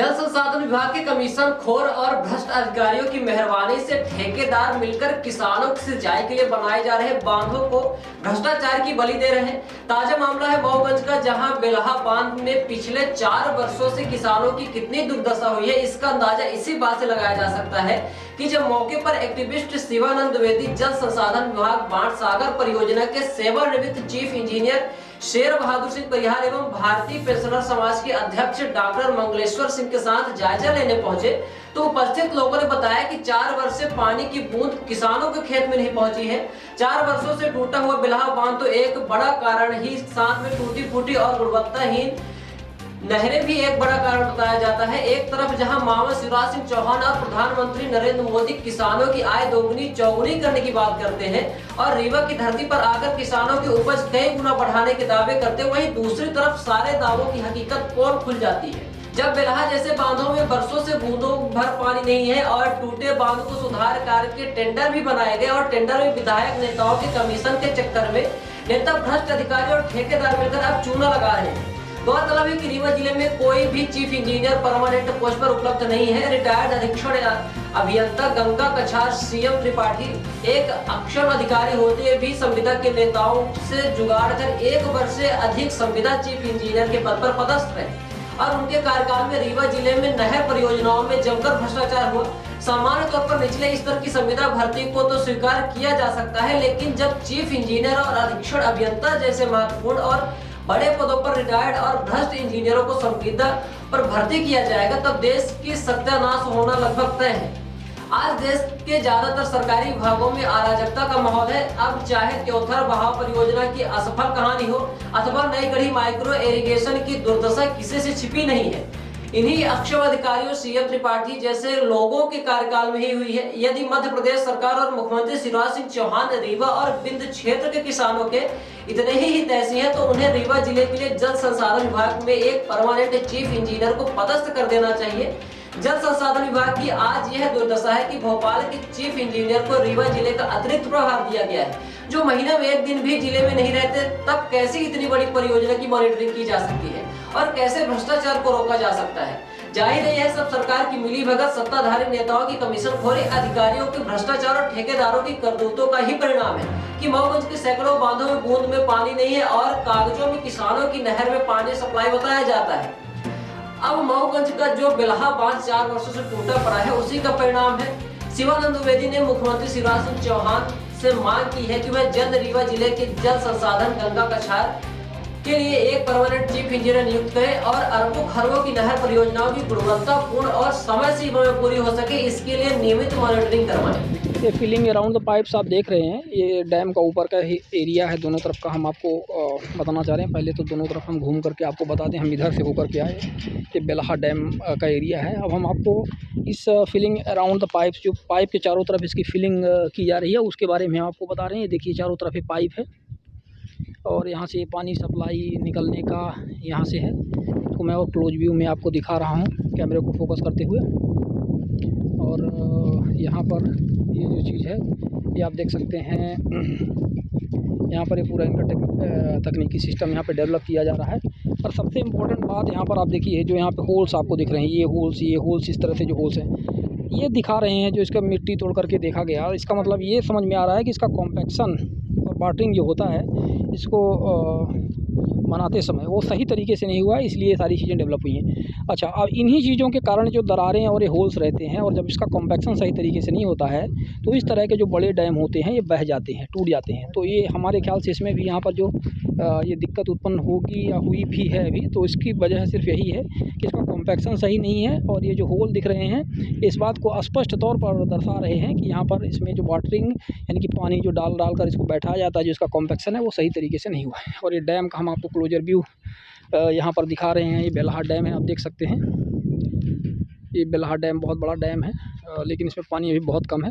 जल संसाधन विभाग के कमीशन खोर और भ्रष्ट अधिकारियों की मेहरबानी से ठेकेदार मिलकर किसानों की सिंचाई के लिए बनाए जा रहे बांधों को भ्रष्टाचार की बलि दे रहे हैं। ताजा मामला है मऊगंज का, जहां बेलहा बांध में पिछले 4 वर्षों से किसानों की कितनी दुर्दशा हुई है, इसका अंदाजा इसी बात से लगाया जा सकता है कि जब मौके पर एक्टिविस्ट शिवानंद द्विवेदी, जल संसाधन विभाग बांध सागर परियोजना के सेवानिवृत्त चीफ इंजीनियर शेर बहादुर सिंह परिहार एवं भारतीय पेंशनर समाज के अध्यक्ष डॉक्टर मंगलेश्वर सिंह के साथ जायजा लेने पहुंचे तो उपस्थित लोगों ने बताया कि 4 वर्ष से पानी की बूंद किसानों के खेत में नहीं पहुंची है। 4 वर्षों से टूटा हुआ बेलहा बांध तो एक बड़ा कारण ही, साथ में टूटी फूटी और गुणवत्ताहीन नहरें भी एक बड़ा कारण बताया जाता है। एक तरफ जहां मामा शिवराज सिंह चौहान और प्रधानमंत्री नरेंद्र मोदी किसानों की आय दोगुनी चौगुनी करने की बात करते हैं और रीवा की धरती पर आकर किसानों की उपज कई गुना बढ़ाने के दावे करते, वहीं दूसरी तरफ सारे दावों की हकीकत पोल खुल जाती है। जब बेलहा जैसे बांधों में बरसों से बूंदों भर पानी नहीं है और टूटे बांध को सुधार कार्य के टेंडर भी बनाए गए और टेंडर में विधायक नेताओं के कमीशन के चक्कर में नेता भ्रष्ट अधिकारी और ठेकेदार मिलकर अब चूना लगा रहे हैं। गौरतलब है कि रीवा जिले में कोई भी चीफ इंजीनियर परमानेंट पोस्ट पर उपलब्ध नहीं है। रिटायर्ड अधीक्षण अभियंता गंगा कछार सीएम त्रिपाठी एक अक्षम अधिकारी होते भी संविदा के नेताओं से जुगाड़ कर 1 वर्ष से अधिक संविदा चीफ इंजीनियर के पद पर पदस्थ रहे और उनके कार्यकाल में रीवा जिले में नहर परियोजनाओं में जमकर भ्रष्टाचार हुआ। सामान्य तौर पर निचले स्तर की संविदा भर्ती को तो स्वीकार किया जा सकता है, लेकिन जब चीफ इंजीनियर और अधीक्षण अभियंता जैसे महत्वपूर्ण और बड़े पदों पर रिटायर्ड और भ्रष्ट इंजीनियरों को संविदा पर भर्ती किया जाएगा तब देश की सत्यानाश होना लगभग तय है। आज देश के ज्यादातर सरकारी विभागों में अराजकता का माहौल है। अब चाहे त्योथर बहाव परियोजना की असफल कहानी हो अथवा नई गढ़ी माइक्रो इरिगेशन की दुर्दशा किसी से छिपी नहीं है। इन्हीं अक्षम अधिकारियों सीएम त्रिपाठी जैसे लोगों के कार्यकाल में ही हुई है। यदि मध्य प्रदेश सरकार और मुख्यमंत्री शिवराज सिंह चौहान रीवा और बिंद क्षेत्र के किसानों के इतने ही हितैषी हैं तो उन्हें रीवा जिले के लिए जल संसाधन विभाग में एक परमानेंट चीफ इंजीनियर को पदस्थ कर देना चाहिए। जल संसाधन विभाग की आज यह दुर्दशा है कि भोपाल के चीफ इंजीनियर को रीवा जिले का अतिरिक्त प्रभार दिया गया है, जो महीने में 1 दिन भी जिले में नहीं रहते। तब कैसे इतनी बड़ी परियोजना की मॉनिटरिंग की जा सकती है और कैसे भ्रष्टाचार को रोका जा सकता है? जाहिर है यह सब सरकार की मिलीभगत, सत्ताधारी नेताओं की कमीशनखोरी, अधिकारियों के भ्रष्टाचार और ठेकेदारों की करतूतों का ही परिणाम है कि मऊगंज के सैकड़ों बांधों में बूंद में पानी नहीं है और कागजों में किसानों की नहर में पानी सप्लाई बताया जाता है। अब मऊगंज का जो बेलहा बांध 4 वर्षों से टूटा पड़ा है उसी का परिणाम है। शिवानंद द्विवेदी ने मुख्यमंत्री शिवराज सिंह चौहान से मांग की है कि वह जल्द रीवा जिले के जल संसाधन गंगा कछार के लिए एक परमानेंट चीफ इंजीनियर नियुक्त करें और अरबों खरबों की नहर परियोजनाओं की गुणवत्तापूर्ण और समय सीमा में पूरी हो सके, इसके लिए नियमित मॉनिटरिंग करवाएं। ये फिलिंग अराउंड द पाइप्स आप देख रहे हैं, ये डैम का ऊपर का ही एरिया है। दोनों तरफ का हम आपको बताना चाह रहे हैं। पहले तो दोनों तरफ हम घूम करके आपको बता दें, हम इधर से होकर के आए, ये बेलहा डैम का एरिया है। अब हम आपको इस फिलिंग अराउंड द पाइप्स, जो पाइप के चारों तरफ इसकी फिलिंग की जा रही है, उसके बारे में हम आपको बता रहे हैं। ये देखिए चारों तरफ ये पाइप है और यहाँ से पानी सप्लाई निकलने का यहाँ से है। तो मैं और क्लोज व्यू में आपको दिखा रहा हूँ कैमरे को फोकस करते हुए। और यहाँ पर ये जो चीज़ है ये आप देख सकते हैं, यहाँ पर ये पूरा इनका तकनीकी सिस्टम यहाँ पे डेवलप किया जा रहा है। और सबसे इम्पोर्टेंट बात यहाँ पर आप देखिए, जो यहाँ पे होल्स आपको दिख रहे हैं, ये होल्स इस तरह से जो होल्स हैं ये दिखा रहे हैं, जो इसका मिट्टी तोड़ करके देखा गया। इसका मतलब ये समझ में आ रहा है कि इसका कॉम्पैक्शन और वाटरिंग जो होता है इसको बनाते समय वो सही तरीके से नहीं हुआ, इसलिए ये सारी चीज़ें डेवलप हुई हैं। अच्छा, अब इन्हीं चीज़ों के कारण जो दरारें और ये होल्स रहते हैं और जब इसका कॉम्पैक्शन सही तरीके से नहीं होता है तो इस तरह के जो बड़े डैम होते हैं ये बह जाते हैं, टूट जाते हैं। तो ये हमारे ख्याल से इसमें भी यहाँ पर जो ये दिक्कत उत्पन्न होगी या हुई भी है अभी, तो इसकी वजह सिर्फ यही है कि इसका कॉम्पैक्शन सही नहीं है। और ये जो होल दिख रहे हैं इस बात को स्पष्ट तौर पर दर्शा रहे हैं कि यहाँ पर इसमें जो वाटरिंग यानी कि पानी जो डाल कर इसको बैठाया जाता है, जो इसका कॉम्पैक्शन है वो सही तरीके से नहीं हुआ है। और ये डैम का हम आपको क्लोजर व्यू यहाँ पर दिखा रहे हैं। ये बेलहा डैम है, आप देख सकते हैं। ये बेलहा डैम बहुत बड़ा डैम है, लेकिन इसमें पानी अभी बहुत कम है।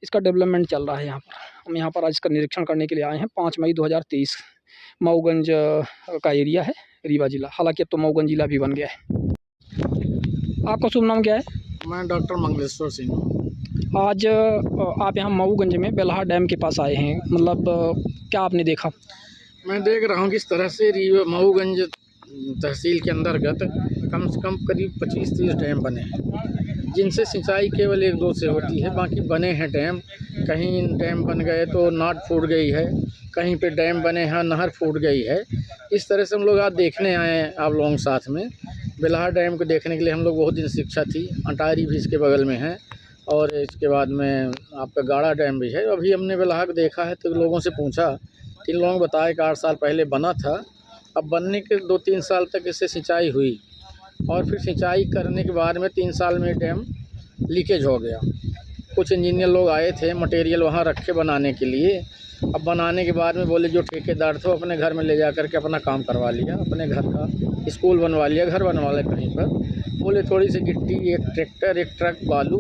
इसका डेवलपमेंट चल रहा है यहाँ पर। हम यहाँ पर आज इसका निरीक्षण करने के लिए आए हैं। 5 मई 2023 मऊगंज का एरिया है, रीवा जिला। हालांकि अब तो मऊगंज जिला भी बन गया है। आपका शुभ नाम क्या है? मैं डॉक्टर मंगलेश्वर सिंह। आज आप यहाँ मऊगंज में बेलहा डैम के पास आए हैं, मतलब क्या आपने देखा? मैं देख रहा हूँ किस तरह से मऊगंज तहसील के अंतर्गत कम से कम करीब 25-30 डैम बने हैं, जिनसे सिंचाई केवल 1-2 से होती है। बाकी बने हैं डैम, कहीं डैम बन गए तो नाट फूट गई है, कहीं पे डैम बने हैं नहर फूट गई है। इस तरह से हम लोग आज देखने आए हैं आप लोगों के साथ में। बेलहा डैम को देखने के लिए हम लोग बहुत दिन से इच्छा थी। अटारी भी इसके बगल में है और इसके बाद में आपका गाड़ा डैम भी है। अभी हमने बेलहा को देखा है तो लोगों से पूछा, 3 लोगों को बताया कि 8 साल पहले बना था। अब बनने के 2-3 साल तक इससे सिंचाई हुई और फिर सिंचाई करने के बाद में 3 साल में डैम लीकेज हो गया। कुछ इंजीनियर लोग आए थे मटेरियल वहाँ रखे बनाने के लिए। अब बनाने के बाद में बोले जो ठेकेदार थे वो अपने घर में ले जा कर के अपना काम करवा लिया, अपने घर का स्कूल बनवा लिया, घर बनवा लिया कहीं पर। बोले थोड़ी सी गिट्टी, एक ट्रैक्टर, एक ट्रक बालू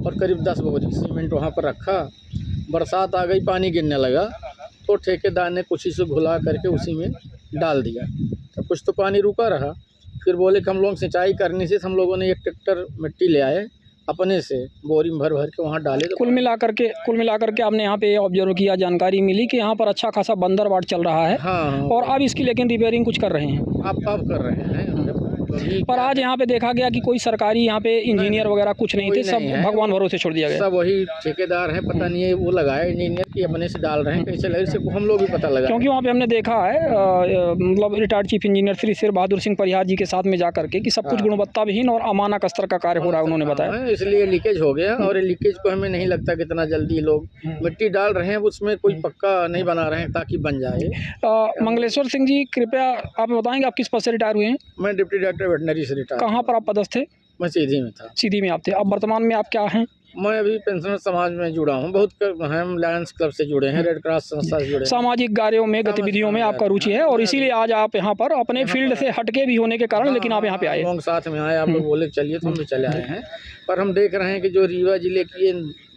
और करीब 10 बोरी सीमेंट वहाँ पर रखा। बरसात आ गई, पानी गिरने लगा तो ठेकेदार ने कुछ से घुला करके उसी में डाल दिया। तो कुछ तो पानी रुका रहा। फिर बोले कि हम लोग सिंचाई करने से हम लोगों ने एक ट्रैक्टर मिट्टी ले आए, अपने से बोरी में भर भर के वहाँ डाले। तो कुल मिलाकर के आपने यहाँ पे ऑब्जर्व किया, जानकारी मिली कि यहाँ पर अच्छा खासा बंदरबाट चल रहा है। हाँ, और अब इसकी लेकिन रिपेयरिंग कुछ कर रहे हैं आप कर रहे हैं। पर आज यहाँ पे देखा गया कि कोई सरकारी यहाँ पे इंजीनियर वगैरह कुछ नहीं थे, सब भगवान भरोसे छोड़ दिया गया। सब वही ठेकेदार हैं, पता नहीं है वो लगाए इंजीनियर की अपने से डाल रहे हैं, कैसे लगे इससे हम लोग भी पता लगा। क्योंकि वहाँ पे हमने देखा है मतलब retired chief engineer Shri Sher Bahadur Singh Parihar जी के साथ में जा करके कि सब कुछ गुणवत्ता विहीन और अमानक स्तर का कार्य हो रहा है, उन्होंने बताया। इसलिए लीकेज हो गया और लीकेज को हमें नहीं लगता कि इतना जल्दी लोग मिट्टी डाल रहे हैं, उसमें कोई पक्का नहीं बना रहे हैं ताकि बन जाए। मंगलेश्वर सिंह जी, कृपया आप बताएंगे आप किस पद से रिटायर हुए हैं? मैं डिप्टी डायरेक्टर वेटनरी से रिटायर। कहाँ पर आप पदस्थ थे? मैं सीधी में था। सीधी में आप थे। अब वर्तमान में आप क्या हैं? मैं अभी पेंशनर समाज में जुड़ा हूँ, बहुत हम लायंस क्लब से जुड़े हैं, रेड क्रॉस संस्था से जुड़े हैं। सामाजिक कार्यों में, गतिविधियों में आपका रुचि है और इसीलिए आज आप यहाँ पर अपने फील्ड से हटके भी होने के कारण, लेकिन आप यहाँ पे आए। लोग साथ में आए, आप लोग बोले चलिए तो हम भी चले आए हैं। पर हम देख रहे हैं कि जो रीवा जिले की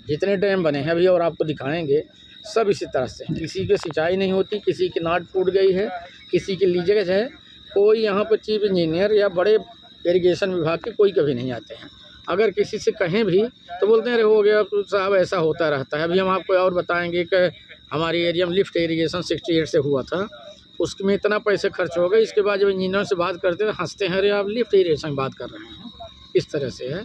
जितने डैम बने हैं अभी और आपको दिखाएंगे, सब इसी तरह से, किसी की सिंचाई नहीं होती, किसी की नाट फूट गई है, किसी की लीकेज है। कोई यहाँ पर चीफ इंजीनियर या बड़े इरिगेशन विभाग के कोई कभी नहीं आते हैं। अगर किसी से कहें भी तो बोलते हैं अरे हो गया तो साहब, ऐसा होता रहता है। अभी हम आपको और बताएंगे कि हमारी एरिया में लिफ्ट इरिगेशन 68 से हुआ था, उसमें इतना पैसे खर्च हो गए। इसके बाद जब इंजीनियर से बात करते हैं हंसते हैं, अरे आप लिफ्ट इरिगेशन की बात कर रहे हैं। इस तरह से है।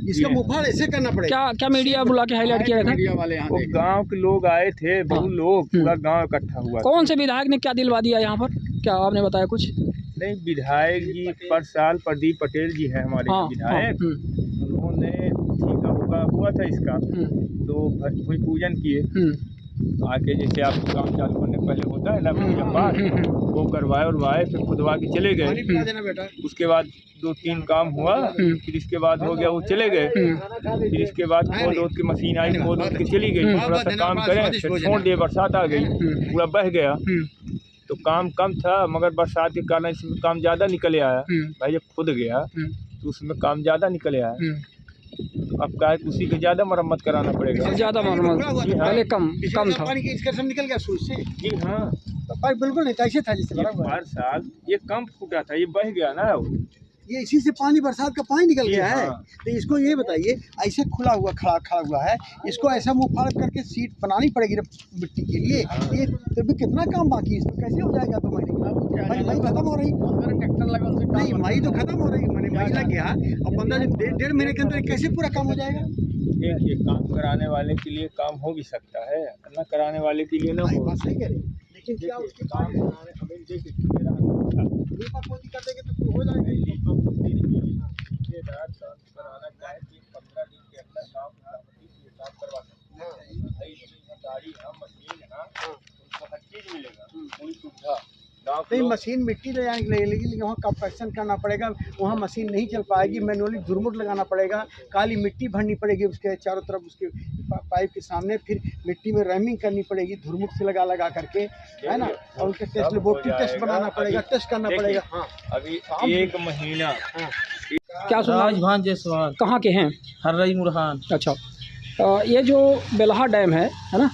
इसका मुफाड़ ऐसे करना पड़ेगा। क्या मीडिया बुला के हाईलाइट किया गया था? मीडिया वाले यहाँ वो गांव के लोग आए थे, बहुत लोग, पूरा गांव इकट्ठा हुआ। कौन से विधायक ने क्या दिलवा दिया यहाँ पर, क्या आपने बताया कुछ? नहीं, विधायक जी पर साल प्रदीप पटेल जी है हमारे विधायक। उन्होंने ठीका हुआ था इसका, तो भूमि पूजन किए आके, जैसे आपको काम चालू करने पहले होता है ना पूजा पाठ, वो करवाए और वाए, फिर खुदवा के चले गए। उसके बाद 2-3 काम हुआ, फिर इसके बाद हो गया वो चले गए। फिर इसके बाद खोद ओद की मशीन आई, खोद ओद के चली गई। थोड़ा सा काम करें फिर छोड़ दिए, बरसात आ गई, पूरा बह गया। तो काम कम था मगर बरसात के कारण इसमें काम ज़्यादा निकले आया। भाई जब खुद गया तो उसमें काम ज़्यादा निकले आया। अब क्या है, उसी को ज़्यादा मरम्मत कराना पड़ेगा। ज़्यादा मरम्मत पहले कम था। पानी इसका सब निकल गया सूज से। जी हाँ, बिल्कुल नहीं, कैसे था जिससे हर साल ये कम फूटा था, ये बह गया ना, ये इसी से पानी, बरसात का पानी निकल गया है। हाँ। तो इसको ये बताइए, ऐसे खुला हुआ खड़ा हुआ है, इसको ऐसा मुँह फाड़ करके सीट बनानी पड़ेगी मिट्टी के लिए। ये तो भी कितना काम बाकी है, इसमें कैसे हो जाएगा? तो मई खत्म हो रही, ट्रैक्टर लगा नहीं मई तो खत्म हो रही, मैंने मई लग गया और 15-1.5 महीने के अंदर कैसे पूरा काम हो जाएगा? देखिए, काम कराने वाले के लिए काम हो भी सकता है, न कराने वाले के लिए न हो। बात सही कह रहे, लेकिन क्या उसके काम कर देंगे तो हो जाएगा। कराना चाहे तो 15 दिन के अंदर काम करवा सकते हैं। गाड़ी है, मशीन है, उनको हर चीज़ मिलेगा, पूरी सुविधा। नहीं, मशीन मिट्टी ले जाने के लिए, लेकिन वहाँ कंपैक्शन करना पड़ेगा, वहाँ मशीन नहीं चल पाएगी, मैनुअली झुरमुट लगाना पड़ेगा, काली मिट्टी भरनी पड़ेगी उसके चारों तरफ, उसके पाइप के सामने, फिर मिट्टी में रैमिंग करनी पड़ेगी झुरमुट से लगा करके, है ना। और उसके टेस्ट, लेबोरेटरी टेस्ट बनाना पड़ेगा, टेस्ट करना पड़ेगा। हाँ, अभी 1 महीना। क्या सुना? राजभान जयसवाल, कहाँ के हैं? हर्रई मुरहान। अच्छा, ये जो बेलहा डैम है ना,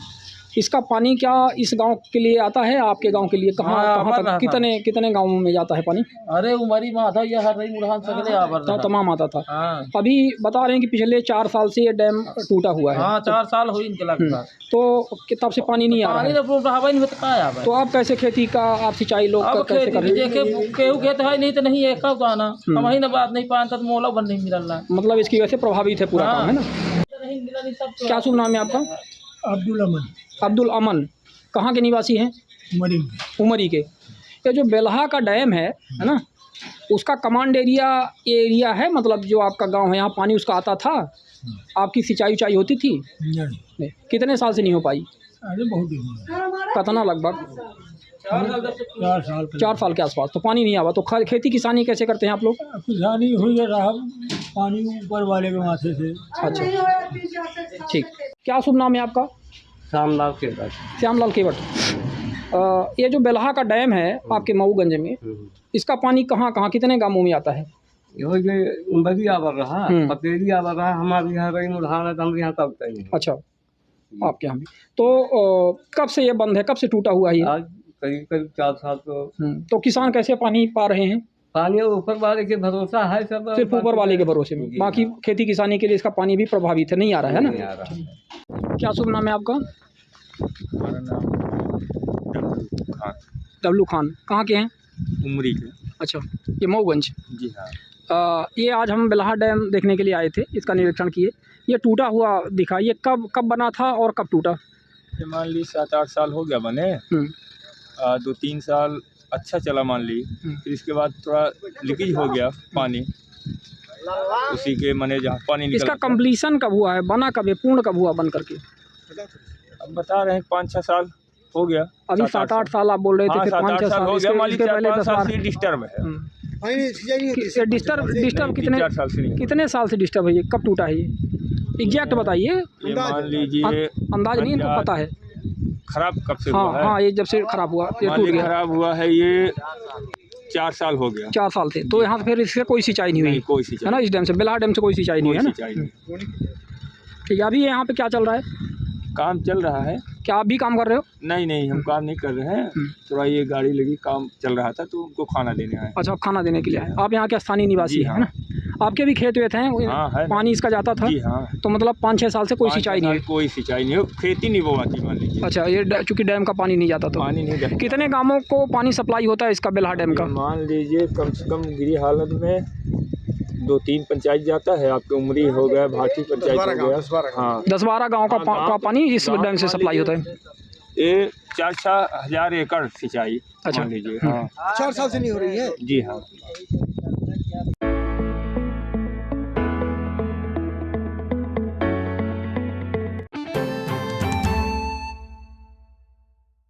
इसका पानी क्या इस गांव के लिए आता है, आपके गांव के लिए? कहाँ तक, कितने गांवों में जाता है पानी? अरे उमरी में आता, ये हर रही मुढ़ान सगले आवर तो तमाम आता था। अभी बता रहे हैं कि पिछले 4 साल से ये डैम टूटा हुआ है। हाँ 4 साल हुई इनके लगभग। तो तब से पानी नहीं आ रहा है। तो आप कैसे खेती का, आप सिंचाई लोग कैसे कर रहे हैं? केहू खेत है नहीं तो नहीं है, कब आना हम ही ना बात नहीं पान तक मोला बन नहीं मिल रहा, मतलब इसकी वजह से प्रभावित है पूरा काम, है ना? क्या शुभ नाम है आपका? अब्दुल अमन। कहाँ के निवासी हैं? उमरी के। ये जो बेलहा का डैम है ना, उसका कमांड एरिया है, मतलब जो आपका गांव है यहाँ पानी उसका आता था, आपकी सिंचाई उचाई होती थी? नहीं। कितने साल से नहीं हो पाई? अरे बहुत कितना लगभग? 4 साल के आसपास। तो पानी नहीं आवा, तो खेती किसानी कैसे करते हैं आप लोग? किसानी हुई है पानी ऊपर वाले के माथे से। अच्छा ठीक। क्या शुभ नाम है आपका? श्यामलाल केवट। श्यामलाल केवट। ये जो बेलहा का डैम है आपके मऊगंज में, इसका पानी कहाँ कहाँ कितने गांवों में आता है? उमरी आवर रहा, पतेरी आवर रहा, हमारे यहाँ रही मुढ़ान है, हमारे यहाँ तब तक। अच्छा, आपके यहाँ भी। तो कब से ये बंद है, कब से टूटा हुआ है ये? करीब 4 साल। तो किसान कैसे पानी पा रहे हैं? पानी ऊपर वाले के भरोसा है, सब सिर्फ ऊपर वाले के भरोसे में, बाकी खेती किसानी के लिए इसका पानी भी प्रभावित है, नहीं आ रहा है ना? क्या शुभ नाम है आपका? हमारा नाम डब्लू खान। कहाँ के हैं? उमरी के। अच्छा, ये मऊगंज। जी हाँ। ये आज हम बेलहा डैम देखने के लिए आए थे, इसका निरीक्षण किए। ये टूटा हुआ दिखा, ये कब बना था और कब टूटा? ये मान ली 7-8 साल हो गया बने। 2-3 साल अच्छा चला मान ली, फिर इसके बाद थोड़ा लीकेज हो गया पानी, उसी के माने जहाँ पानी निकल। इसका कंप्लीशन कब हुआ है, बना कब है, पूर्ण कब हुआ बन करके? अब बता रहे हैं 5-6 साल हो गया। अभी 7-8 साल आप बोल रहे थे, फिर 5-6 साल हो गया। मान ली 4-5 साल से डिस्टर्ब है। कितने साल से डिस्टर्ब है ये, कब टूटा है ये? एग्जैक्ट बताइए। ये मान लीजिए अंदाज नहीं तो पता है। खराब कब से हुआ है? हाँ, ये जब से खराब हुआ, ये टूट गया। खराब हुआ है ये 4 साल हो गया। 4 साल से। तो यहाँ फिर इससे कोई सिंचाई नहीं हुई? कोई सिंचाई है ना, इस डैम से, बेलहा डैम से कोई सिंचाई नहीं है ना? ठीक है। अभी यहाँ पे क्या चल रहा है? काम चल रहा है। क्या आप भी काम कर रहे हो? नहीं, हम काम नहीं कर रहे हैं, थोड़ा ये गाड़ी लगी, काम चल रहा था तो उनको खाना देने आए। अच्छा, आप खाना देने के लिए आए। आप यहाँ के स्थानीय निवासी हैं, है ना? आपके भी खेत वेत हैं? हाँ, है। पानी इसका जाता था? जी हाँ। तो मतलब 5-6 साल से कोई सिंचाई नहीं है? कोई सिंचाई नहीं हो, खेती नहीं बोवाती मान लीजिए। अच्छा, ये चूँकि डैम का पानी नहीं जाता, तो पानी नहीं जाता। कितने गांवों को पानी सप्लाई होता है इसका, बेलहा डैम का? मान लीजिए कम से कम गिरी हालत में 2-3 पंचायत जाता है। आपके उमरी हो गया, भाटी पंचायत हो गया। हाँ, 10-12 गाँव का पानी इस डैम से सप्लाई होता है। ये 4-6 हज़ार एकड़ सिंचाई। अच्छा, मान लीजिए। हाँ, 4 साल से नहीं हो रही है। जी हाँ।